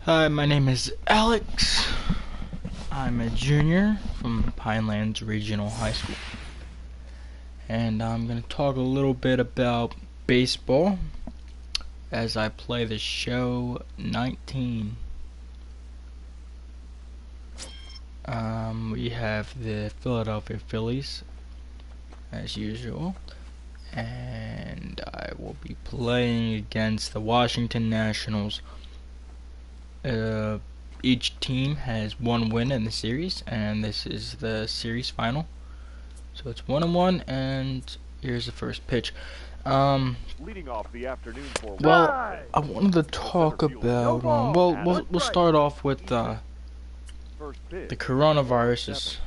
Hi, my name is Alex. I'm a junior from Pinelands Regional High School. And I'm going to talk a little bit about baseball as I play the show 19. We have the Philadelphia Phillies as usual. And I will be playing against the Washington Nationals. Each team has one win in the series, and this is the series final. So it's 1-1, and here's the first pitch. Leading off the afternoon for well, I wanted to talk about. We'll start off with the coronavirus is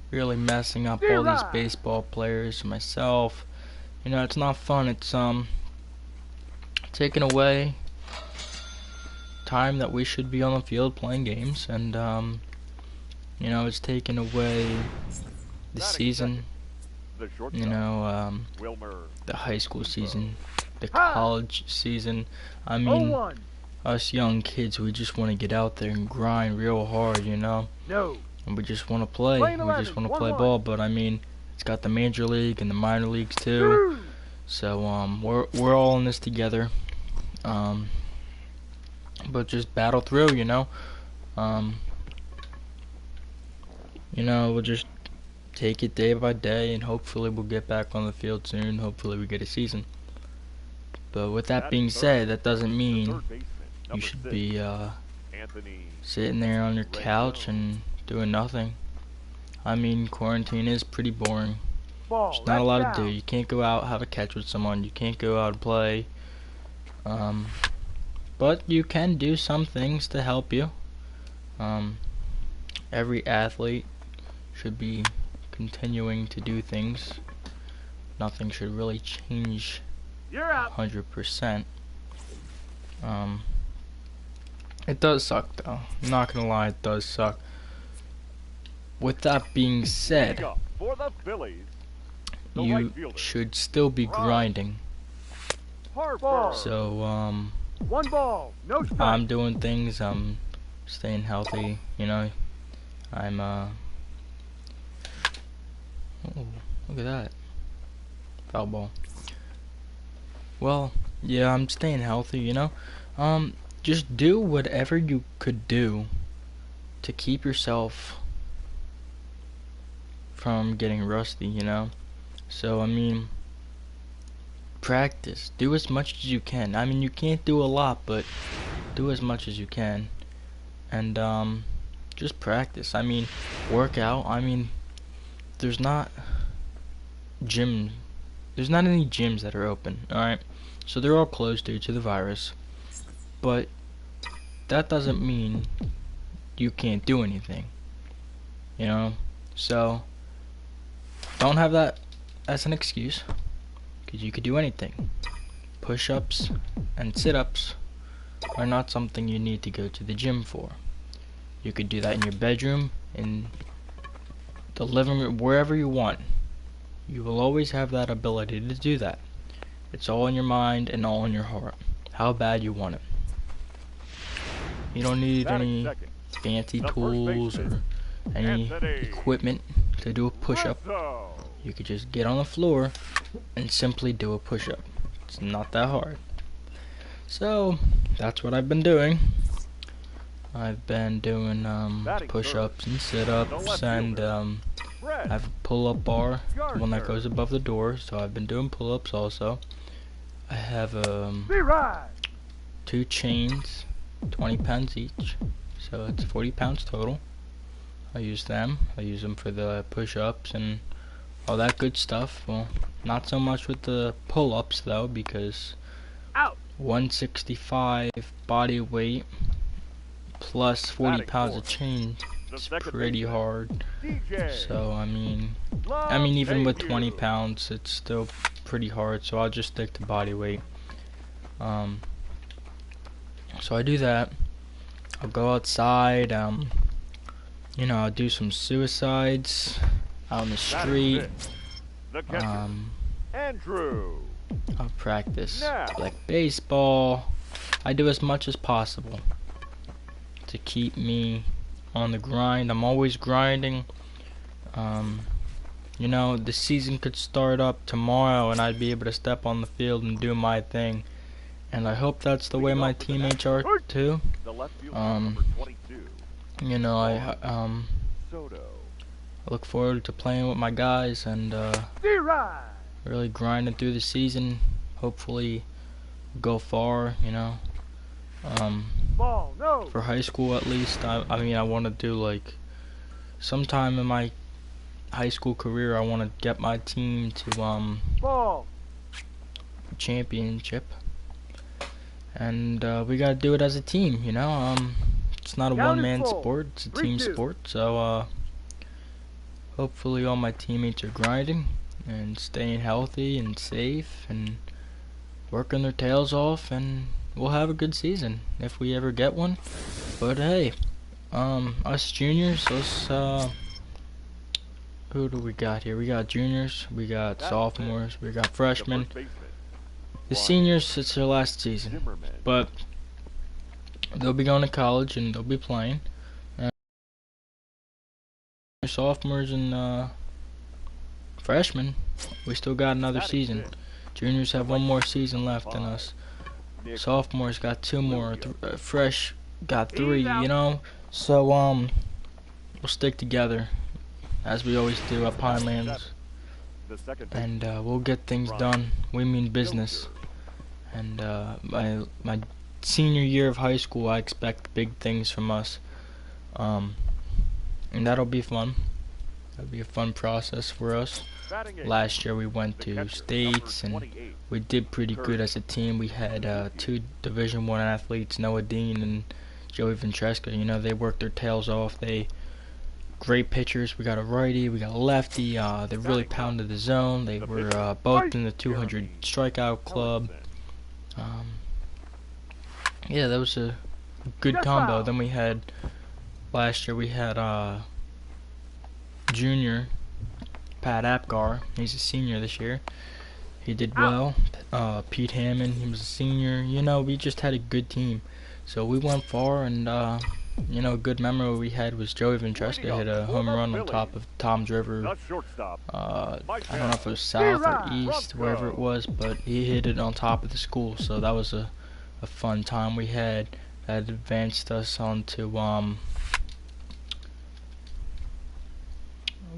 really messing up all these baseball players. Myself, you know, it's not fun. It's taking away time that we should be on the field playing games, and you know, it's taking away the season, you know, the high school season, the college season. I mean, us young kids, we just want to get out there and grind real hard, you know, and we just want to play, we just want to play ball. But I mean, it's got the major league and the minor leagues too, so we're all in this together. But just battle through, you know. You know, we'll just take it day by day, and hopefully we'll get back on the field soon. Hopefully we get a season. But with that being said, that doesn't mean you should be sitting there on your couch and doing nothing. I mean, quarantine is pretty boring. There's not a lot to do. You can't go out, have a catch with someone. You can't go out and play. But you can do some things to help you. Every athlete should be continuing to do things. Nothing should really change 100%. It does suck though. I'm not gonna lie, it does suck. With that being said, you should still be grinding. So, one ball, no strike. I'm doing things, I'm staying healthy, you know. I'm oh, look at that. Foul ball. Well, yeah, I'm staying healthy, you know. Just do whatever you could do to keep yourself from getting rusty, you know. So, I mean, practice. Do as much as you can. I mean, you can't do a lot, but do as much as you can. And just practice. I mean, work out. I mean, there's not any gyms that are open, alright? So they're all closed due to the virus. But that doesn't mean you can't do anything, you know? So don't have that as an excuse, because you could do anything. Push-ups and sit-ups are not something you need to go to the gym for. You could do that in your bedroom, in the living room, wherever you want. You will always have that ability to do that. It's all in your mind and all in your heart, how bad you want it. You don't need any fancy tools or any equipment to do a push-up. You could just get on the floor and simply do a push-up. It's not that hard. So that's what I've been doing. I've been doing push-ups and sit-ups, and I have a pull-up bar, the one that goes above the door, so I've been doing pull-ups also. I have 2 chains, 20 pounds each, so it's 40 pounds total. I use them. I use them for the push-ups and all that good stuff. Well, not so much with the pull-ups though, because 165 body weight plus 40 pounds of chain is pretty hard. So I mean even with 20 pounds it's still pretty hard, so I'll just stick to body weight. So I do that. I'll go outside, you know, I'll do some suicides out on the street. I'll practice like baseball. I do as much as possible. to keep me on the grind. I'm always grinding. Um, you know, the season could start up tomorrow and I'd be able to step on the field and do my thing. And I hope that's the way my teammates are too. The left fielder, Um, number 22. you know, Soto. I look forward to playing with my guys and D-Ride. really grinding through the season. Hopefully go far, you know. Ball, no. For high school at least, I mean I want to do like sometime in my high school career I want to get my team to Ball. championship. And we got to do it as a team, you know. It's not a one-man sport, it's a team sport. So hopefully all my teammates are grinding and staying healthy and safe and working their tails off, and we'll have a good season if we ever get one. But hey, us juniors, who do we got here? We got juniors, we got sophomores, we got freshmen. The seniors, it's their last season, but they'll be going to college and they'll be playing. Sophomores and freshmen, we still got another season. Juniors have one more season left than us. Sophomores got two more. Fresh got three. You know, so we'll stick together as we always do at Pinelands, and we'll get things done. We mean business. And my senior year of high school, I expect big things from us. And that'll be fun. That'll be a fun process for us. Last year we went to states and we did pretty good as a team. We had two Division I athletes, Noah Dean and Joey Ventresca. You know, they worked their tails off. They great pitchers. We got a righty, we got a lefty. They really pounded the zone. They were both in the 200 strikeout club. Yeah, that was a good combo. Then we had last year we had junior Pat Apgar. He's a senior this year. He did well. Pete Hammond, he was a senior. You know, we just had a good team, so we went far. And you know, a good memory we had was Joey Ventresca hit a home run on top of Tom's River. I don't know if it was south or east, wherever it was, but he hit it on top of the school. So that was a fun time we had. That advanced us onto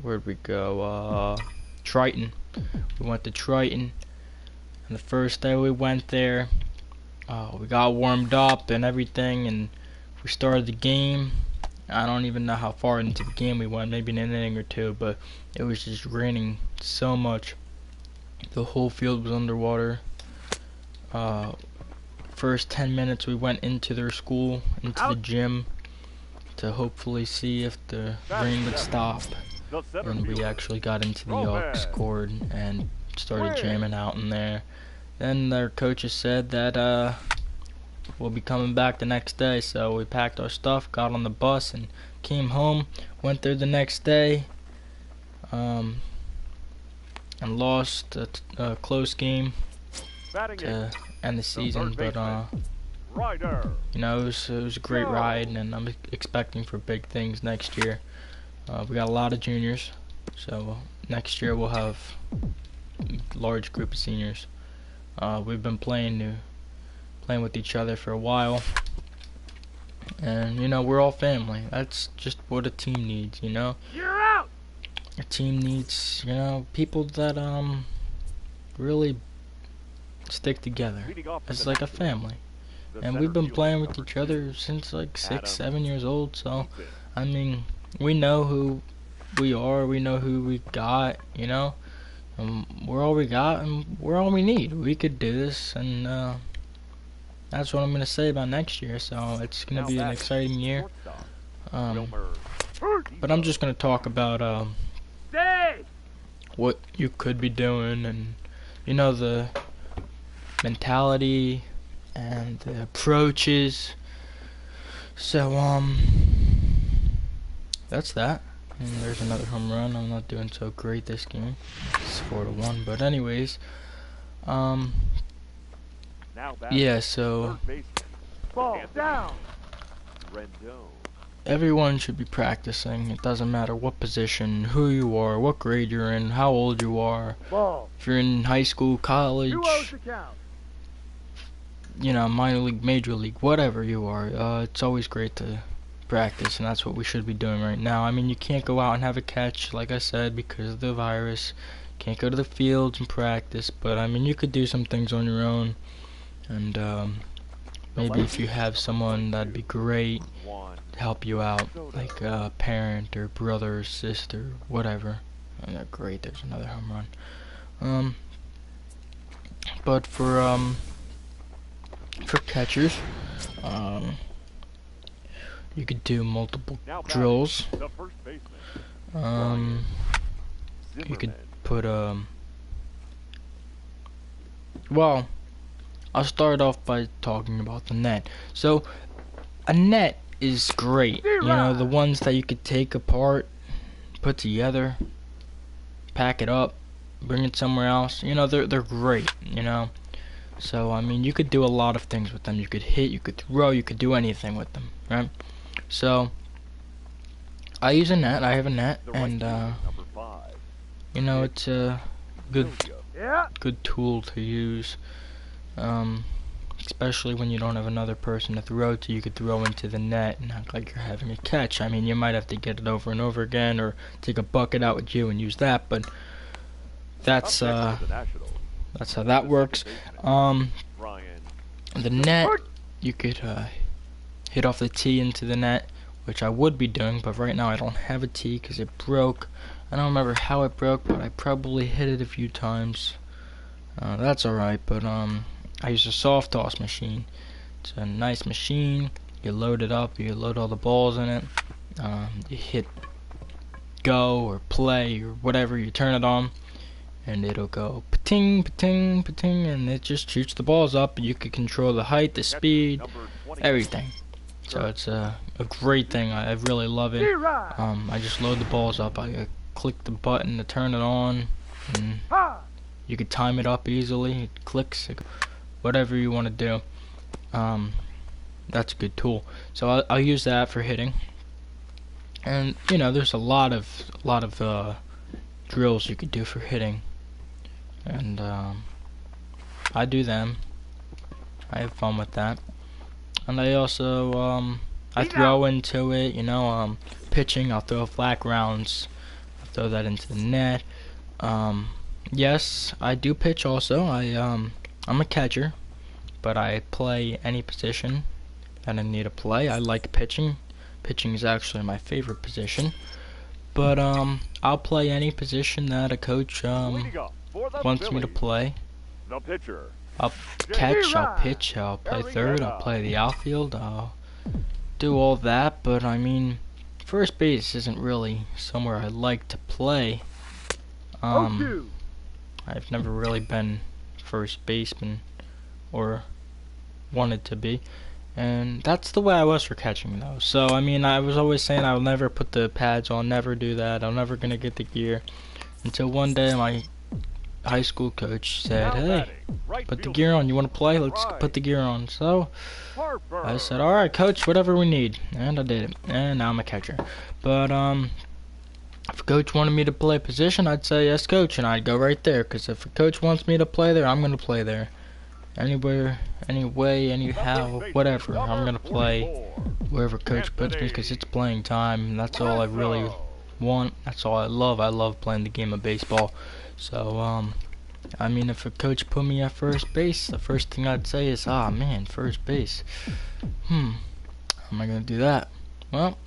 where'd we go? Triton. We went to Triton, and the first day we went there, we got warmed up and everything, and we started the game. I don't even know how far into the game we went, maybe an inning or two, but it was just raining so much. The whole field was underwater. First 10 minutes we went into their school, into the gym, to hopefully see if the rain would stop. And we actually got into the aux cord and started jamming out in there. Then their coaches said that we'll be coming back the next day, so we packed our stuff, got on the bus, and came home. Went there the next day, and lost a close game to end the season. But you know, it was a great ride, and I'm expecting for big things next year. We got a lot of juniors, so next year we'll have a large group of seniors. We've been playing with each other for a while, and you know, we're all family. That's just what a team needs, you know. You're out. A team needs, you know, people that really stick together. It's like a family, and we've been playing with each other since like 6, 7 years old. So I mean, we know who we are, we know who we got, you know. We're all we got, and we're all we need. We could do this, and that's what I'm going to say about next year. So it's going to be an exciting year. But I'm just going to talk about what you could be doing, and you know, the mentality and the approaches. So that's that. And there's another home run. I'm not doing so great this game. It's 4-1. But anyways, yeah. So Ball down. Rendon. Everyone should be practicing. It doesn't matter what position, who you are, what grade you're in, how old you are. Ball. If you're in high school, college, Who owes the count? you know, minor league, major league, whatever you are, it's always great to practice, and that's what we should be doing right now. I mean, you can't go out and have a catch, like I said, because of the virus. Can't go to the fields and practice, but I mean, you could do some things on your own, and maybe if you have someone, that'd be great to help you out, like a parent or brother or sister, whatever. And they're great. There's another home run. But for catchers, you could do multiple drills. The first baseman. You could put well, I'll start off by talking about the net. So a net is great, you know, the ones that you could take apart, put together, pack it up, bring it somewhere else, you know, they're great, you know. So I mean, you could do a lot of things with them. You could hit, you could throw, you could do anything with them, right? So I use a net. I have a net, and you know, it's a good tool to use, especially when you don't have another person to throw to. You could throw into the net and act like you're having a catch. I mean, you might have to get it over and over again, or take a bucket out with you and use that, but that's how that works. The net, you could hit off the tee into the net, which I would be doing, but right now I don't have a tee because it broke. I don't remember how it broke, but I probably hit it a few times. That's alright, but I use a soft toss machine. It's a nice machine. You load it up, you load all the balls in it, you hit go or play or whatever, you turn it on, and it'll go pa-ting, pa-ting, pa-ting, and it just shoots the balls up. You can control the height, the speed, everything. So it's a great thing. I really love it. I just load the balls up. I click the button to turn it on, and you could time it up easily. It clicks, whatever you want to do. That's a good tool. So I'll use that for hitting. And you know, there's a lot of drills you could do for hitting, and I do them. I have fun with that. And I also I throw into it, you know, pitching. I'll throw flat grounds. I'll throw that into the net. Yes, I do pitch also. I'm a catcher, but I play any position that I need to play. I like pitching. Pitching is actually my favorite position. But I'll play any position that a coach wants me to play. The pitcher. I'll catch, I'll pitch, I'll play third, I'll play the outfield, I'll do all that, but I mean, first base isn't really somewhere I like to play. I've never really been first baseman, or wanted to be, and that's the way I was for catching though. So I mean, I was always saying I'll never put the pads on, never do that, I'm never gonna get the gear, until one day my high school coach said, "Hey, put the gear on. You want to play? Let's put the gear on." So I said, "All right, coach, whatever we need," and I did it. And now I'm a catcher. But if a coach wanted me to play a position, I'd say yes, coach, and I'd go right there. Because if a coach wants me to play there, I'm gonna play there. Anywhere, any way, anyhow, whatever. I'm gonna play wherever coach puts me, because it's playing time. And that's all I really want. That's all I love. I love playing the game of baseball. So, I mean, if a coach put me at first base, the first thing I'd say is, ah, man, first base. How am I gonna do that? Well,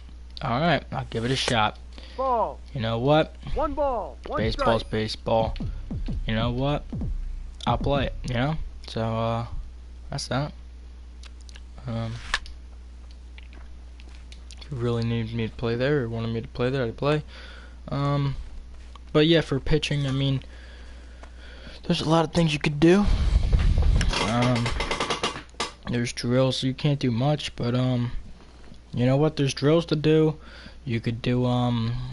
alright, I'll give it a shot. Ball. You know what? One ball. Baseball's baseball. You know what? I'll play it, you know? So, that's that. If you really need me to play there, or wanted me to play there, I'd play. But yeah, for pitching, I mean, there's a lot of things you could do. There's drills, you can't do much, but you know what? There's drills to do. You could do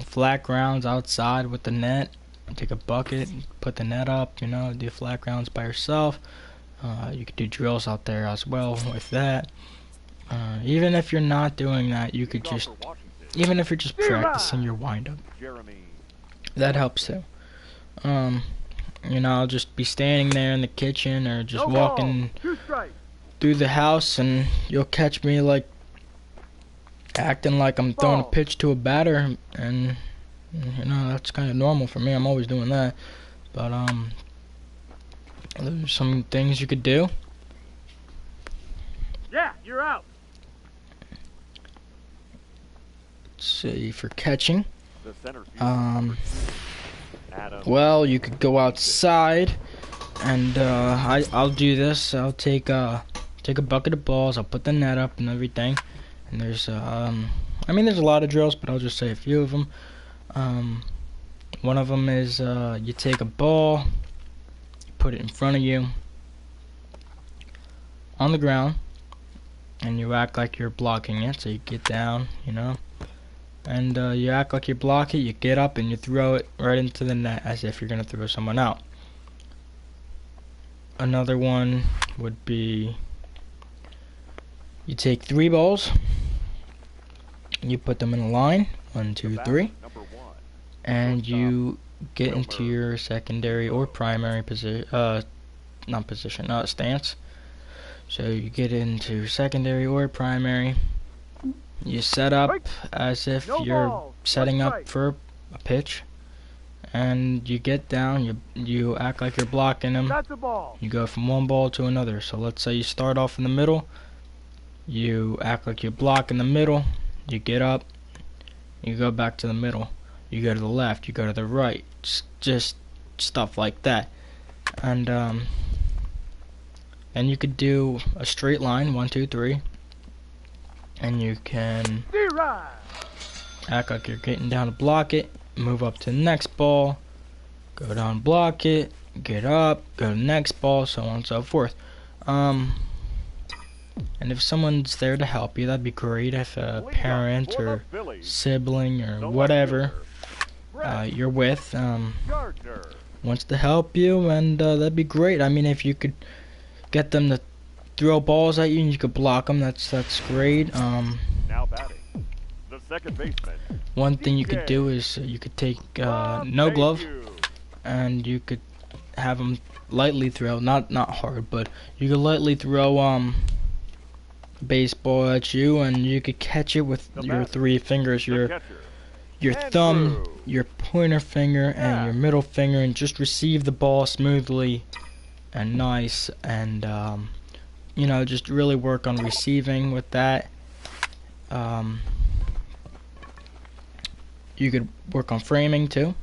flat grounds outside with the net. Take a bucket, put the net up. You know, do flat grounds by yourself. You could do drills out there as well with that. Even if you're not doing that, you could He's off just, for Washington. even if you're just practicing your windup, Jeremy. that helps too. You know, I'll just be standing there in the kitchen or just No walking ball. 2 strikes. through the house, and you'll catch me like acting like I'm throwing a Ball. pitch to a batter, and you know that's kind of normal for me. I'm always doing that, but there's some things you could do. Yeah, you're out. Let's see, for catching. The center fielder. Adam. Well, you could go outside, and I'll do this. I'll take a bucket of balls. I'll put the net up and everything. And there's I mean there's a lot of drills, but I'll just say a few of them. One of them is you take a ball, put it in front of you on the ground, and you act like you're blocking it. So you get down, you know, and you act like you block it. You get up and you throw it right into the net as if you're gonna throw someone out. Another one would be you take 3 balls, you put them in a line, 1, 2, 3, Number 1. and you get into your secondary or primary stance. So you get into secondary or primary. You set up as if you're setting up for a pitch, and you get down. You act like you're blocking them. That's a ball. You go from one ball to another. So let's say you start off in the middle. You act like you block in the middle. You get up. You go back to the middle. You go to the left. You go to the right. Just stuff like that. And then you could do a straight line, 1, 2, 3, and you can D-Ride. act like you're getting down to block it. Move up to the next ball. Go down, block it. Get up. Go to the next ball. So on and so forth. And if someone's there to help you, that'd be great. If a parent or sibling or whatever you're with wants to help you, and that'd be great. I mean, if you could get them to throw balls at you and you could block them, that's great. Now batting. The second baseman. One thing you could do is you could take no glove, and you could have them lightly throw, not hard, but you could lightly throw baseball at you, and you could catch it with your 3 fingers, your thumb, your pointer finger, and your middle finger, and just receive the ball smoothly and nice, and you know, just really work on receiving with that. You could work on framing too,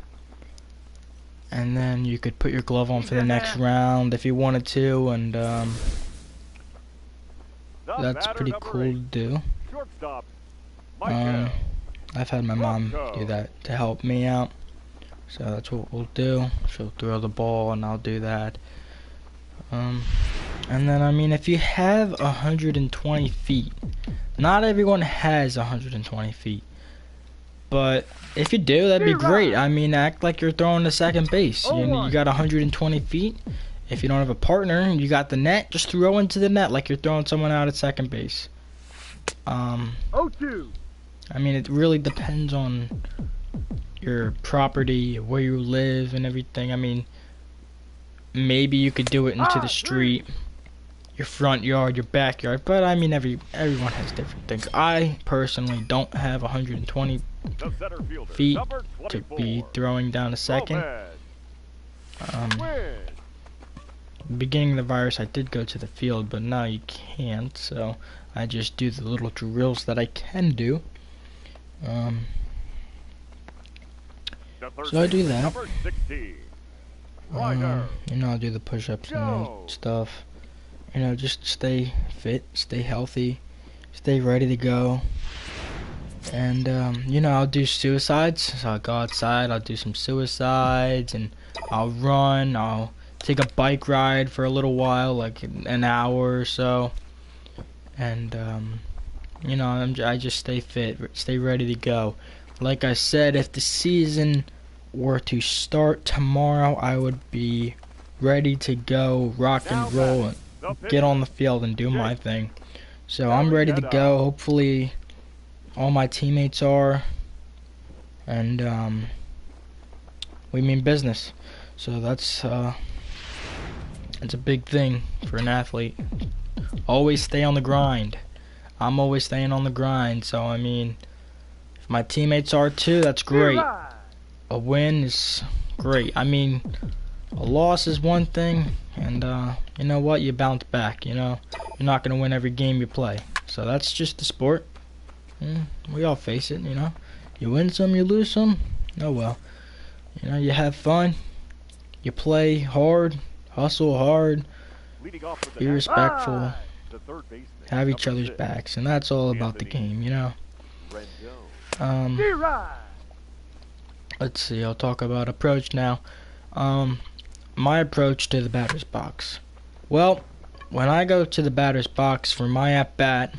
and then you could put your glove on for the next round if you wanted to, and that's pretty cool to do. I've had my mom do that to help me out, so that's what we'll do. She'll throw the ball and I'll do that. And then, I mean, if you have 120 feet, not everyone has 120 feet, but if you do, that'd be great. I mean, act like you're throwing to second base. You got 120 feet. If you don't have a partner and you got the net, just throw into the net like you're throwing someone out at second base. 0-2. I mean, it really depends on your property, where you live, and everything. I mean, maybe you could do it into the street, your front yard, your backyard, but I mean, everyone has different things. I personally don't have 120 feet to be throwing down to second. Beginning of the virus, I did go to the field, but now you can't, so I just do the little drills that I can do. So I do that. You know, I'll do the push-ups and stuff. You know, just stay fit, stay healthy, stay ready to go. And you know, I'll do suicides. So I'll go outside, I'll do some suicides, and I'll run, I'll take a bike ride for a little while, like an hour or so. And you know, I just stay fit, stay ready to go. Like I said, if the season were to start tomorrow, I would be ready to go, rock and roll, and get on the field and do my thing. So I'm ready to go. Hopefully all my teammates are, and we mean business. So that's it's a big thing for an athlete. Always stay on the grind. I'm always staying on the grind, so I mean, if my teammates are too, that's great. A win is great. I mean, a loss is one thing, and you know what? You bounce back. You know, you're not gonna win every game you play. So that's just the sport. We all face it. You know, you win some, you lose some. Oh well. You know, you have fun. You play hard, hustle hard, be respectful, have each other's backs, and that's all about the game. You know. Let's see. I'll talk about approach now. My approach to the batter's box. Well, when I go to the batter's box for my at-bat,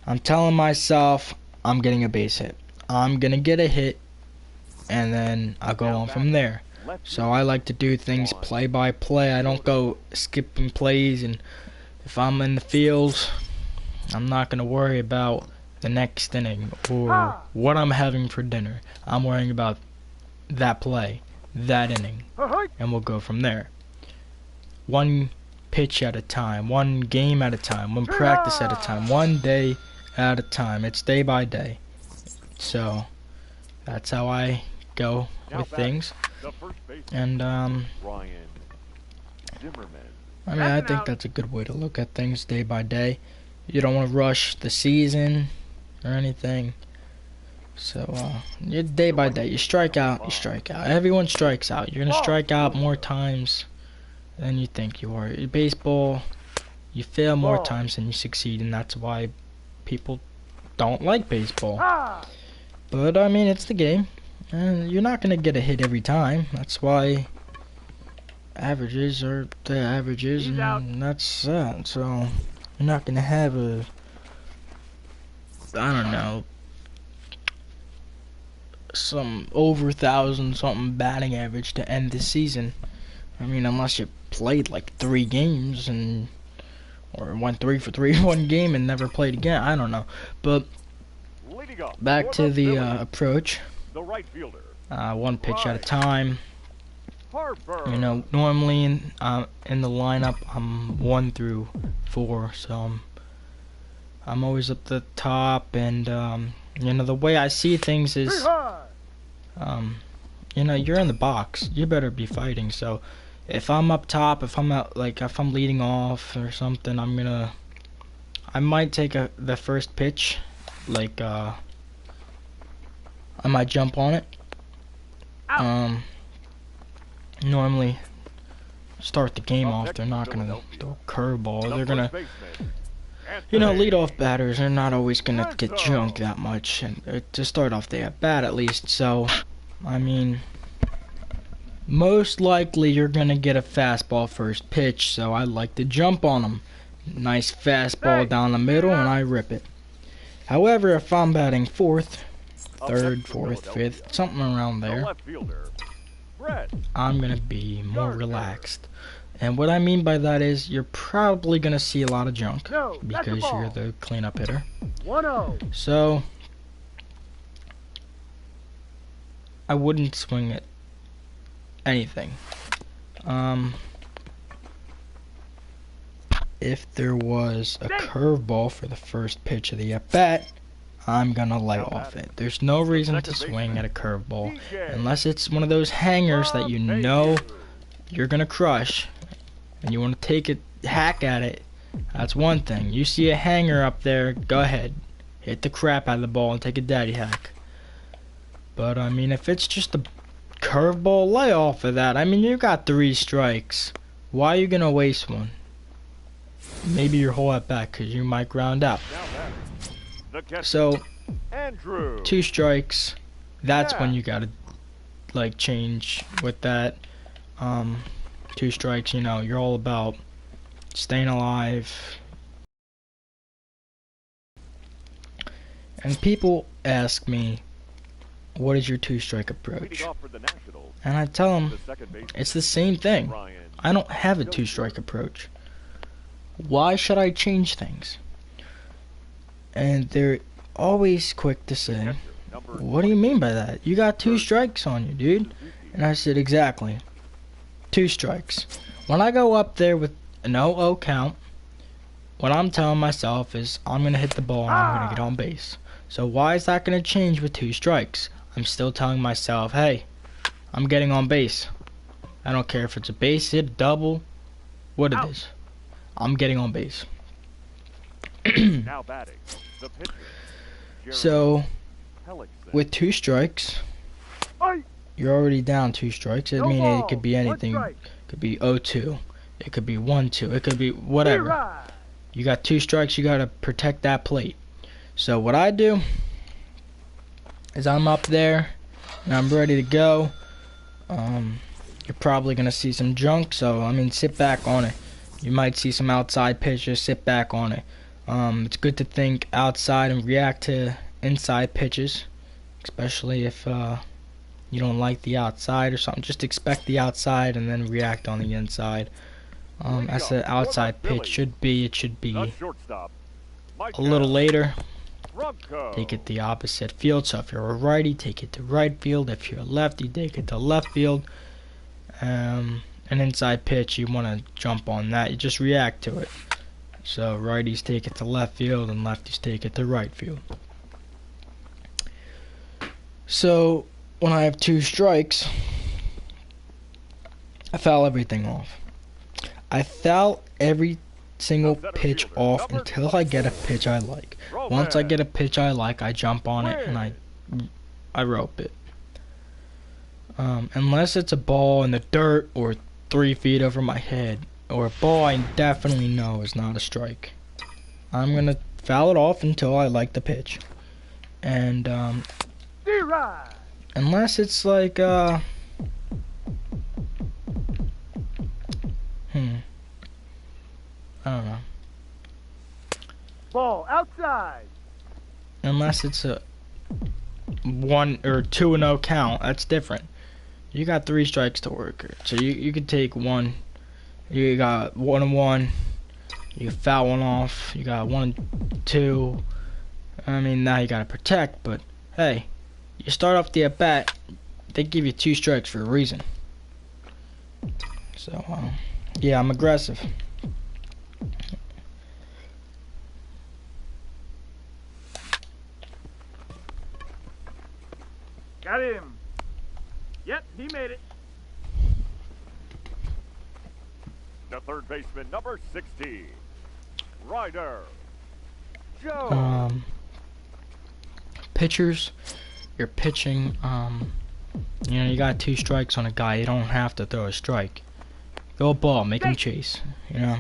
I'm telling myself I'm getting a base hit. I'm gonna get a hit, and then I'll go on from there. So I like to do things play by play. I don't go skipping plays, and if I'm in the field, I'm not gonna worry about the next inning or what I'm having for dinner. I'm worrying about that play, that inning, and we'll go from there. One pitch at a time, one game at a time, one practice at a time, one day at a time. It's day by day. So that's how I go with things. And I mean, I think that's a good way to look at things, day by day. You don't want to rush the season or anything. So you're day by day. You strike out, you strike out. Everyone strikes out. You're gonna strike out more times than you think you are. In baseball, you fail more times than you succeed, and that's why people don't like baseball. But I mean, it's the game, and you're not gonna get a hit every time. That's why averages are the averages, and that's that. So you're not gonna have a, I don't know, some over 1,000 something batting average to end the season. I mean, unless you played like 3 games and or went 3 for 3 one game and never played again. I don't know. But back to the approach. One pitch at a time. You know, normally in the lineup I'm 1 through 4, so I'm always at the top, and you know, the way I see things is, you know, you're in the box, you better be fighting. So if I'm up top, if I'm out, like if I'm leading off or something, I might take the first pitch, like I might jump on it. Normally start the game off, they're not gonna throw a curveball. They're gonna, you know, leadoff batters are not always gonna get junked that much, and to start off they at bat at least. So I mean, most likely you're gonna get a fastball first pitch, so I like to jump on them. Nice fastball down the middle, and I rip it. However, if I'm batting 4th, 3rd, 4th, 5th, something around there, I'm gonna be more relaxed. And what I mean by that is you're probably gonna see a lot of junk because you're the cleanup hitter. So I wouldn't swing at anything. If there was a curveball for the first pitch of the at-bat, I'm gonna lay off it. There's no reason to swing at a curveball unless it's one of those hangers that you know you're gonna crush and you want to take a hack at it. That's one thing. You see a hanger up there, go ahead, hit the crap out of the ball and take a daddy hack. But I mean, if it's just a curveball, lay off of that. I mean, you got 3 strikes. Why are you gonna waste one? Maybe your whole at bat, because you might ground out. So 2 strikes, that's when you gotta like change with that. 2 strikes, you know, you're all about staying alive. And people ask me, what is your 2-strike approach? And I tell them it's the same thing. I don't have a 2-strike approach. Why should I change things? And they're always quick to say, Catcher, number "What do you mean by that? You got 2 strikes on you, dude." And I said, "Exactly. 2 strikes." When I go up there with an 0-0 count, what I'm telling myself is I'm going to hit the ball and I'm going to get on base. So why is that going to change with 2 strikes? I'm still telling myself, hey, I'm getting on base. I don't care if it's a base hit, double, what it is. I'm getting on base. Now batting. The pitcher. So, Hellickson. with 2 strikes, you're already down 2 strikes. I mean, it could be anything. It could be 0-2. It could be 1-2. It could be whatever. You got 2 strikes. You got to protect that plate. So what I do is I'm up there and I'm ready to go. You're probably going to see some junk. So, I mean, sit back on it. You might see some outside pitches. Sit back on it. It's good to think outside and react to inside pitches, especially if you don't like the outside or something. Just expect the outside and then react on the inside. As the outside pitch should be, it should be a little later. Take it the opposite field. So if you're a righty, take it to right field. If you're a lefty, take it to left field. An inside pitch, you want to jump on that. You just react to it. So righties take it to left field and lefties take it to right field. So when I have 2 strikes, I foul everything off. I foul every single pitch off until I get a pitch I like. Once I get a pitch I like, I jump on it and I rope it. Unless it's a ball in the dirt or 3 feet over my head, or a ball I definitely know is not a strike, I'm gonna foul it off until I like the pitch. And unless it's like I don't know. Ball outside. Unless it's a 1 or 2-0 count, that's different. You got 3 strikes to work. So you could take 1. You got 1-1. You foul 1 off. You got 1-2. I mean, now you gotta protect. But hey, you start off the at bat. They give you 2 strikes for a reason. So yeah, I'm aggressive. Got him. Yep, he made it. The third baseman, number 60, Ryder Joe. Pitchers, you're pitching. You know, you got 2 strikes on a guy. You don't have to throw a strike. Go ball, make him chase. You know.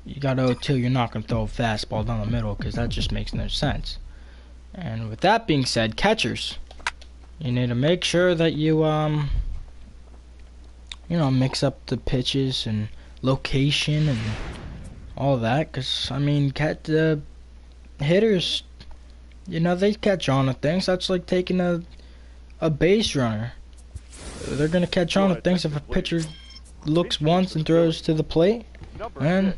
You got 0-2. You're not gonna throw a fastball down the middle because that just makes no sense. And with that being said, catchers, you need to make sure that you you know, mix up the pitches and location and all that. Cause I mean, the hitters, you know, they catch on to things. That's like taking a base runner. They're gonna catch on to things if a pitcher looks once and throws to the plate, and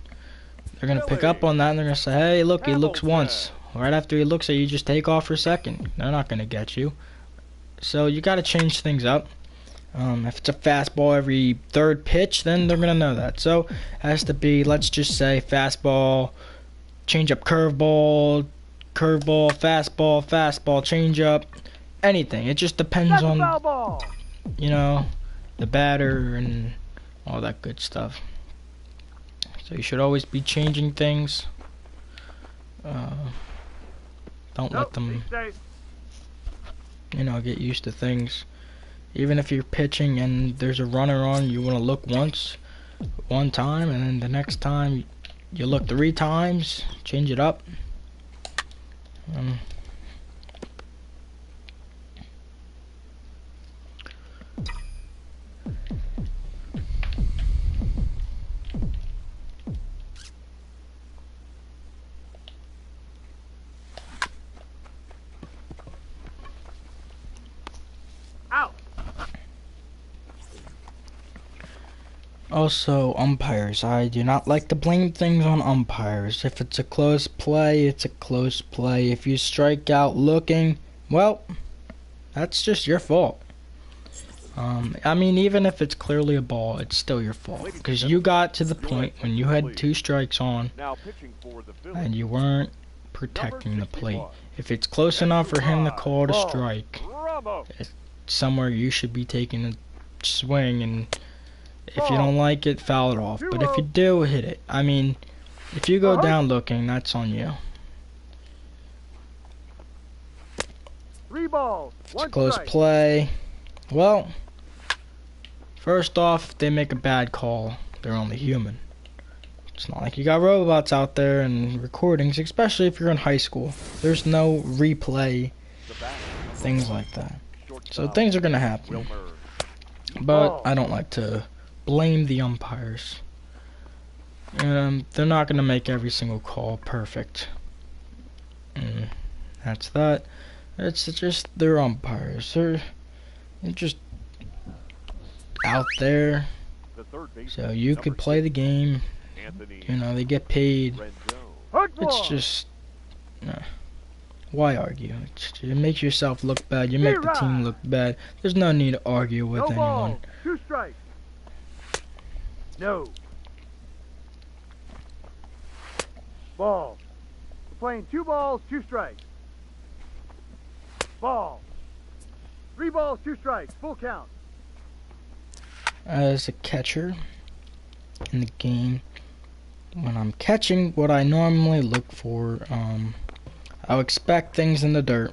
they're gonna pick up on that and they're gonna say, hey, look, he looks once. Right after he looks at you, just take off for a second. They're not gonna get you. So you gotta change things up. If it's a fastball every 3rd pitch, then they're gonna know that. So it has to be, let's just say, fastball, change up, curveball, fastball, change up, anything. It just depends on, you know, the batter and all that good stuff. So you should always be changing things. Don't let them, you know, get used to things. Even if you're pitching and there's a runner on, you want to look one time, and then the next time you look 3 times, change it up. Also, umpires. I do not like to blame things on umpires. If it's a close play, it's a close play. If you strike out looking, well, that's just your fault. I mean, even if it's clearly a ball, it's still your fault. Because you got to the point when you had 2 strikes on and you weren't protecting the plate. If it's close enough for him to call it a strike, it's somewhere you should be taking a swing, and if you don't like it, foul it off. But if you do, hit it. I mean, if you go down looking, that's on you. 3 balls. If it's a close play, well, first off, if they make a bad call, they're only human. It's not like you got robots out there and recordings, especially if you're in high school. There's no replay, things like that. So things are going to happen. But I don't like to blame the umpires. They're not going to make every single call perfect. And that's that. It's just they're umpires. They're just out there. So you could play the game. You know, they get paid. It's just, why argue? It makes yourself look bad. You make the team look bad. There's no need to argue with anyone. 2 strikes. No. Ball. We're playing 2 balls, 2 strikes. Ball. 3 balls, 2 strikes. Full count. As a catcher in the game, when I'm catching, what I normally look for, I'll expect things in the dirt.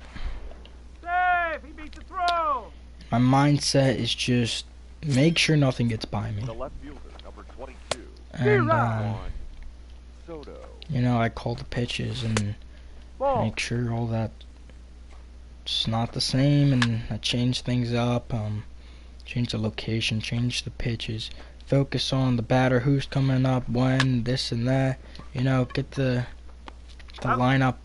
Save! He beats the throw! My mindset is just make sure nothing gets by me. The left fielder, number 22. And, you know, I call the pitches and make sure all that it's not the same, and I change things up, change the location, change the pitches, focus on the batter, who's coming up, when, this and that, you know, get the lineup.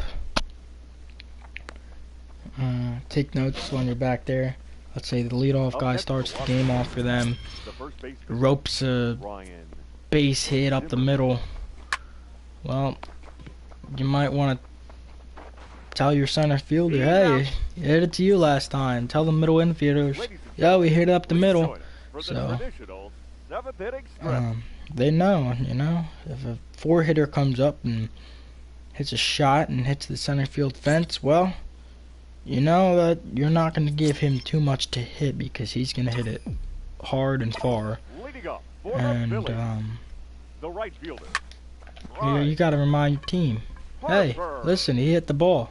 Take notes when you're back there. Let's say the leadoff guy starts the game off for them, ropes a base hit up the middle. Well, you might want to tell your center fielder, hey, hit it to you last time. Tell the middle infielders, yeah, we hit it up the middle. So, they know, you know, if a 4-hitter comes up and hits a shot and hits the center field fence, well, you know that you're not going to give him too much to hit because he's going to hit it hard and far. And, you got to remind your team, hey, listen, he hit the ball.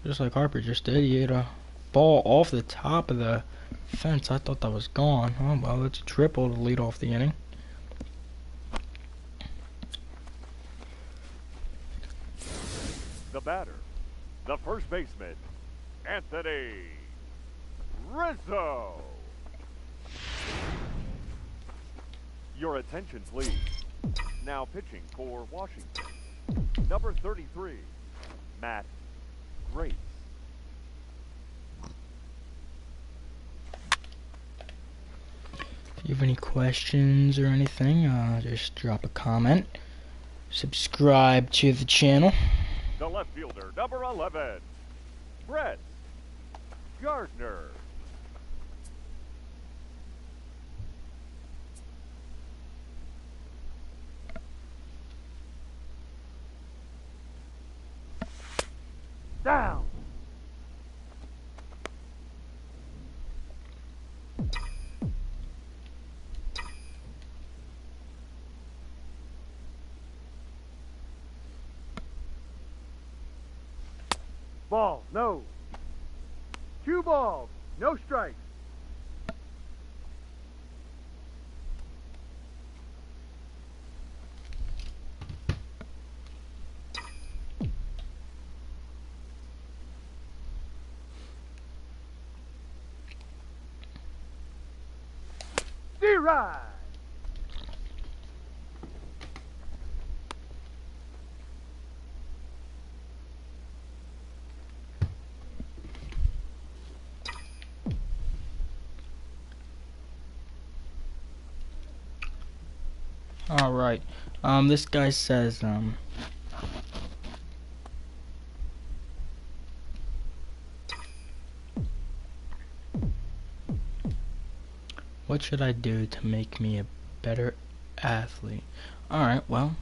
Just like Harper just did. He hit a ball off the top of the fence. I thought that was gone. Oh, well, it's a triple to lead off the inning. The batter, the first baseman, Anthony Rizzo. Your attention, please. Now pitching for Washington, number 33, Matt Grace. If you have any questions or anything, just drop a comment. Subscribe to the channel. The left fielder, number 11, Brett Gardner. Down. Ball, no. 2 balls, no strikes. D-Ride. Alright. This guy says, what should I do to make me a better athlete? Alright, well,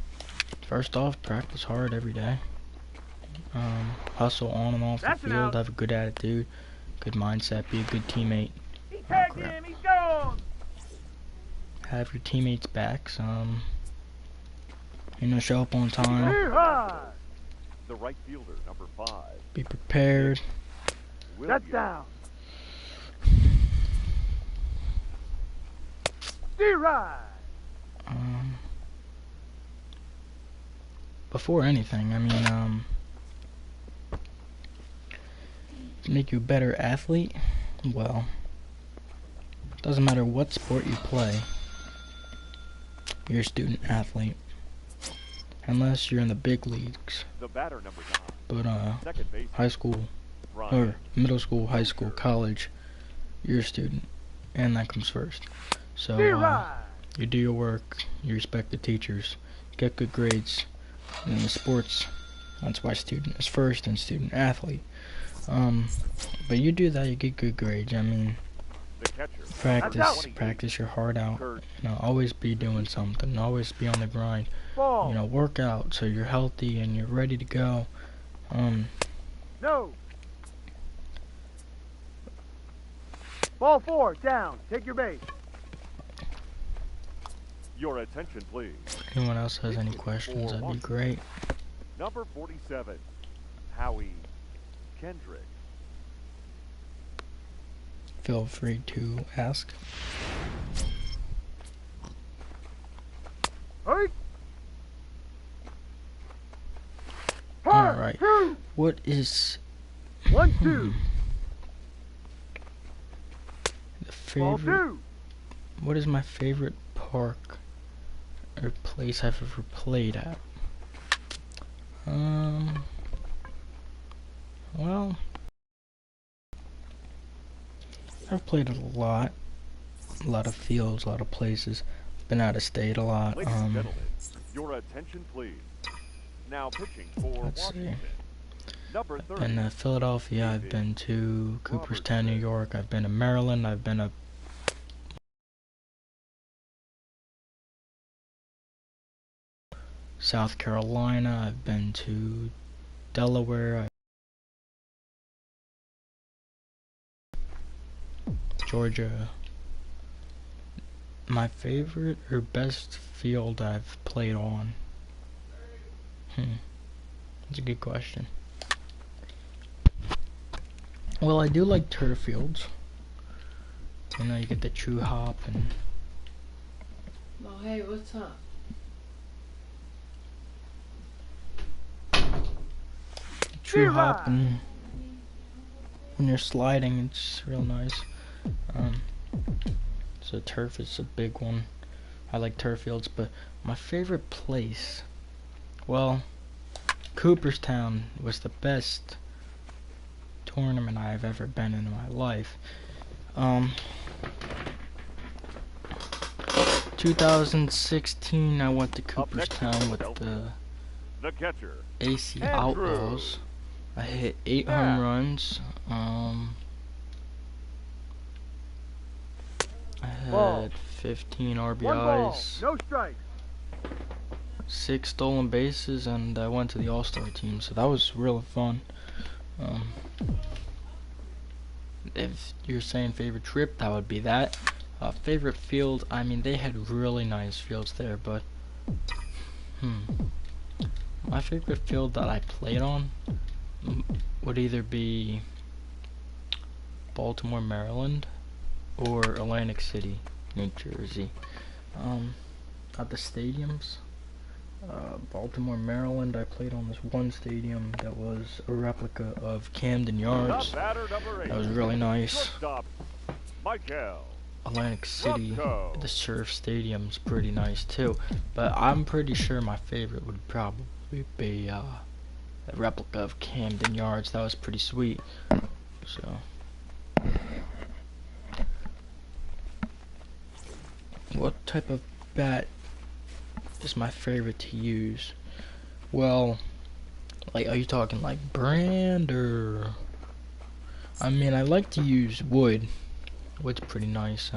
first off, practice hard every day. Hustle on and off the field, have a good attitude, good mindset, be a good teammate. He tagged him. He's gone. Have your teammates' backs. Show up on time. Too high. The right fielder, number 5. Be prepared. That's down. Stay right. Before anything, I mean, to make you a better athlete, well, doesn't matter what sport you play, you're a student athlete. Unless you're in the big leagues. The batter, number 9. But, Second base, high school, or middle school, high school, college, you're a student. And that comes first. So, you do your work, you respect the teachers, get good grades. And in the sports, that's why student is first and student athlete. But you do that, you get good grades. I mean, the catcher. Practice your heart out. Always be doing something. Always be on the grind. Work out so you're healthy and you're ready to go. No. Ball 4, down. Take your base. Your attention, please. If anyone else has any questions, that'd be great. Number 47, Howie Kendrick. Feel free to ask. Hey. Alright. What is 1, 2. The Ball favorite? 2. What is my favorite park or place I've ever played at? Well, I've played a lot of fields, a lot of places. Been out of state a lot. Ladies and gentlemen, your attention, please. Now pitching for Let's see. Washington. Number 30. Been to Philadelphia. I've been to Cooperstown, New York. I've been to Maryland. I've been to South Carolina. I've been to Delaware. Georgia. My favorite or best field I've played on? That's a good question. Well, I do like turf fields. You get the true hop and... Oh, hey, what's up? True hop, and when you're sliding, it's real nice. So turf is a big one. I like turf fields, but my favorite place, well, Cooperstown was the best tournament I've ever been in my life. 2016, I went to Cooperstown with the catcher. AC Andrew. Outlaws. I hit 8 home runs. I had 15 1 ball. RBIs, No strikes. 6 stolen bases, and I went to the All-Star team, so that was real fun. If you're saying favorite trip, that would be that. Favorite field, I mean, they had really nice fields there, but my favorite field that I played on would either be Baltimore, Maryland, or Atlantic City, New Jersey. At the stadiums, Baltimore, Maryland, I played on this one stadium that was a replica of Camden Yards. The batter, number 8. That was really nice. Shortstop, Michael. Atlantic City, Rocco. the Surf Stadium's pretty nice too, but I'm pretty sure my favorite would probably be a replica of Camden Yards. That was pretty sweet. So what type of bat is my favorite to use? Well, like, are you talking like brand or? I mean, I like to use wood. Wood's pretty nice.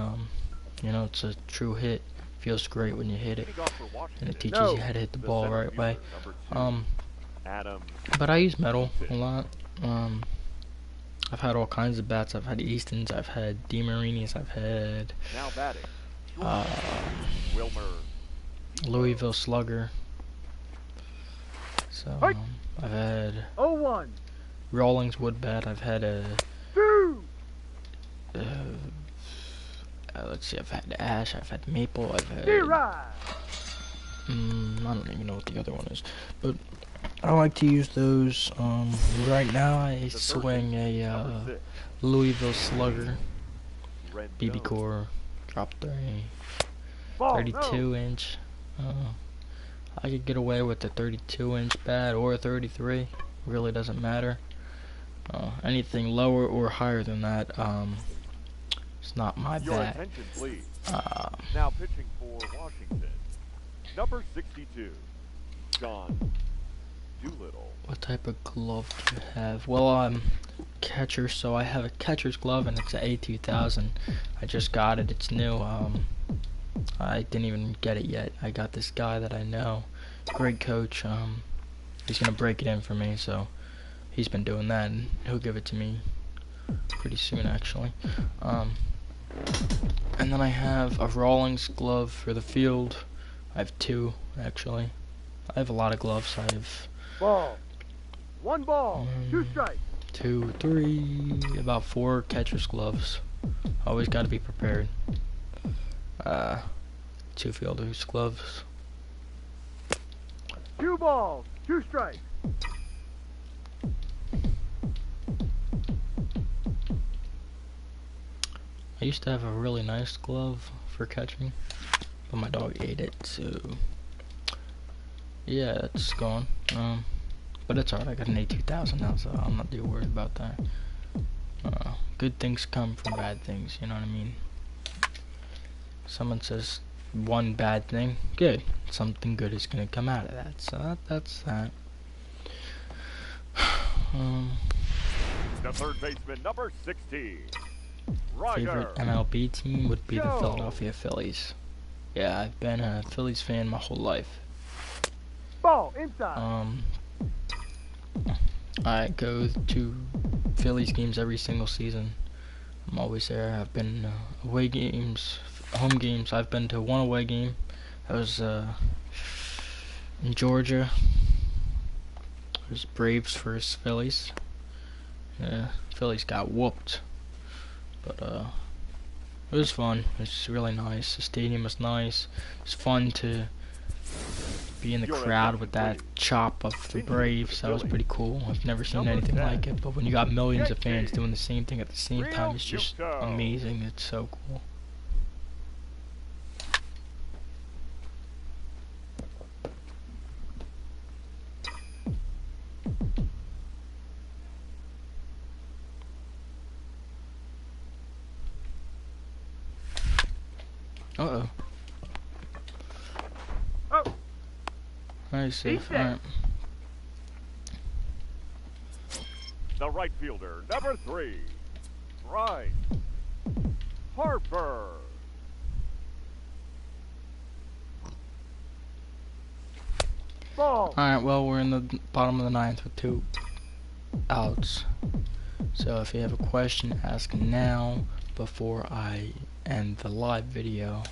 You know, it's a true hit. Feels great when you hit it, Leading off for and it Washington, teaches you how to hit the the ball center right way. fielder, number 2, Adam. But I use metal a lot. I've had all kinds of bats. I've had Eastons, I've had DeMarinis, I've had Now batting. Wilmer. Louisville Slugger. So I've had 0-1. Rawlings wood bat. I've had a 2. let's see. I've had ash. I've had maple. I've had D-Ride. I don't even know what the other one is, but I like to use those. Right now I swing a Louisville Slugger BB core drop 3 Ball, 32 inch. I could get away with the 32 inch bat or 33. Really doesn't matter. Anything lower or higher than that, it's not my Your bat. attention, please. Now pitching for Washington, number 62, John Doolittle. What type of glove do you have? Well, I'm catcher, so I have a catcher's glove, and it's an A2000. I just got it. It's new. I didn't even get it yet. I got this guy that I know, great coach. He's gonna break it in for me, so he's been doing that, and he'll give it to me pretty soon, actually. And then I have a Rawlings glove for the field. I have 2, actually. I have a lot of gloves. I have Ball. 1 ball, 2 strikes. 2, 3, about 4 catcher's gloves. Always got to be prepared. 2 fielder's gloves. 2 balls, 2 strikes. I used to have a really nice glove for catching, but my dog ate it, so yeah, it's gone. But it's alright. I got an A2000 now, so I'm not too worried about that. Good things come from bad things, you know what I mean? Someone says one bad thing, good. Something good is gonna come out of that. So that's that. The third baseman, number 60, Favorite Ryder. MLB team would be the Go. Philadelphia Phillies. Yeah, I've been a Phillies fan my whole life. Ball, inside. I go to Phillies games every single season. I'm always there. I've been away games, home games. I've been to 1 away game. That was in Georgia. It was Braves versus Phillies. Yeah, Phillies got whooped, but it was fun. It's really nice. The stadium was nice. It's fun to be in the crowd with that chop of the Braves. That was pretty cool. I've never seen anything like it. But when you got millions of fans doing the same thing at the same time, it's just amazing. It's so cool. Uh-oh. Oh. Nice safe. Decent. Alright. The right fielder, number 3, Bryce Harper. Ball. Alright, well, we're in the bottom of the 9th with 2 outs. So if you have a question, ask now before I end the live video.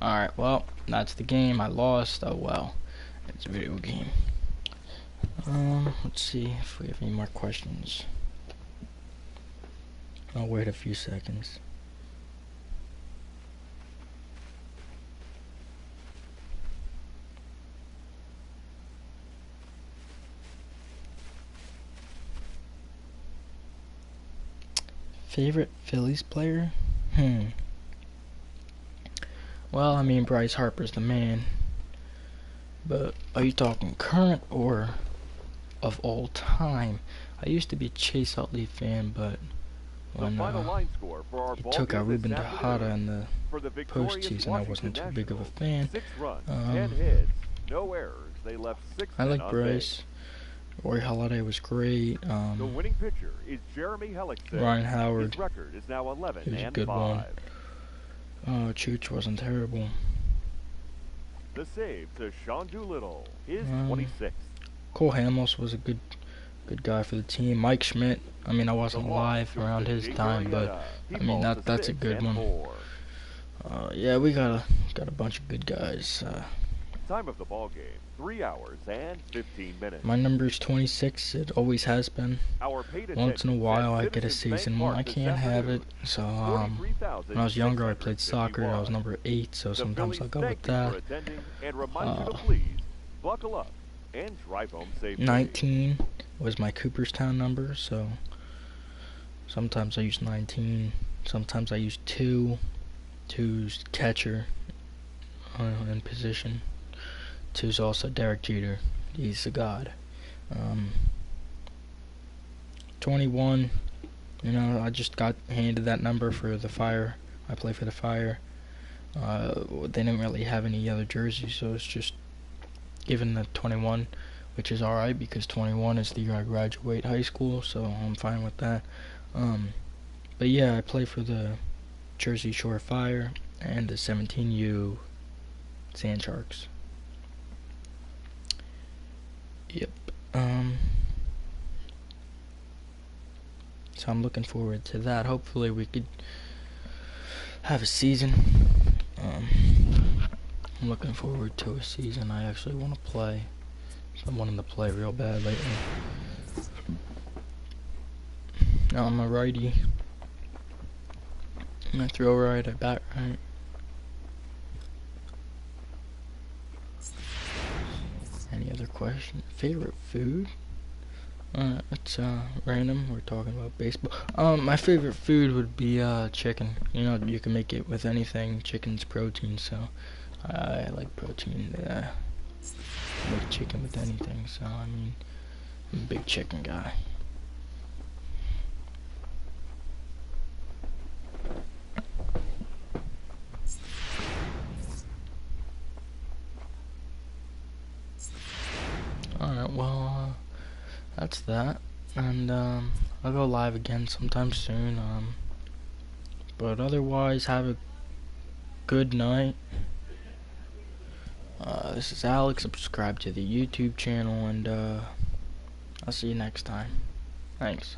Alright, well, that's the game. I lost. Oh well. It's a video game. Let's see if we have any more questions. I'll wait a few seconds. Favorite Phillies player? Well, I mean, Bryce Harper's the man. But are you talking current or of all time? I used to be a Chase Utley fan, but The when final line score for our he ball took game out this Ruben Tejada afternoon. in the For the victorious postseason, I wasn't Washington too big of a Nationals, fan. 6 runs, 10 Um, hits, no errors. They left 6 I men like on Bryce. base. Roy Halladay was great. The winning pitcher is Jeremy Hellickson. Ryan Howard, His record is now 11 he was a and good 5. one. Chooch wasn't terrible. The save to Sean Doolittle, his 26th. Cole Hamels was a good guy for the team. Mike Schmidt, I mean, I wasn't alive around his time, but I mean that's a good one. Yeah, we got a bunch of good guys. Time of the ball game, 3 hours and 15 minutes. My number's 26. It always has been. Once in a while, I get a season one. I can't have it. So when I was younger, I played soccer. I was number 8, so sometimes I'll go with that. Buckle up and drive home safely. 19 was my Cooperstown number, so sometimes I use 19. Sometimes I use 2. 2's catcher in position. 2's also Derek Jeter. He's a god. 21, you know, I just got handed that number for the Fire. I play for the Fire. They didn't really have any other jerseys, so it's just given the 21, which is alright because 21 is the year I graduate high school, so I'm fine with that. But yeah, I play for the Jersey Shore Fire and the 17U Sand Sharks. Yep. So I'm looking forward to that. Hopefully we could have a season. I'm looking forward to a season. I actually want to play. So I'm wanting to play real bad lately. Now I'm a righty. I throw right, I bat right. Any other question? Favorite food? It's random. We're talking about baseball. My favorite food would be chicken. You know, you can make it with anything. Chicken's protein, so I like protein. Make chicken with anything. So I mean, I'm a big chicken guy. Alright, well, that's that. And, I'll go live again sometime soon. But otherwise, have a good night. This is Alex. Subscribe to the YouTube channel, and, I'll see you next time. Thanks.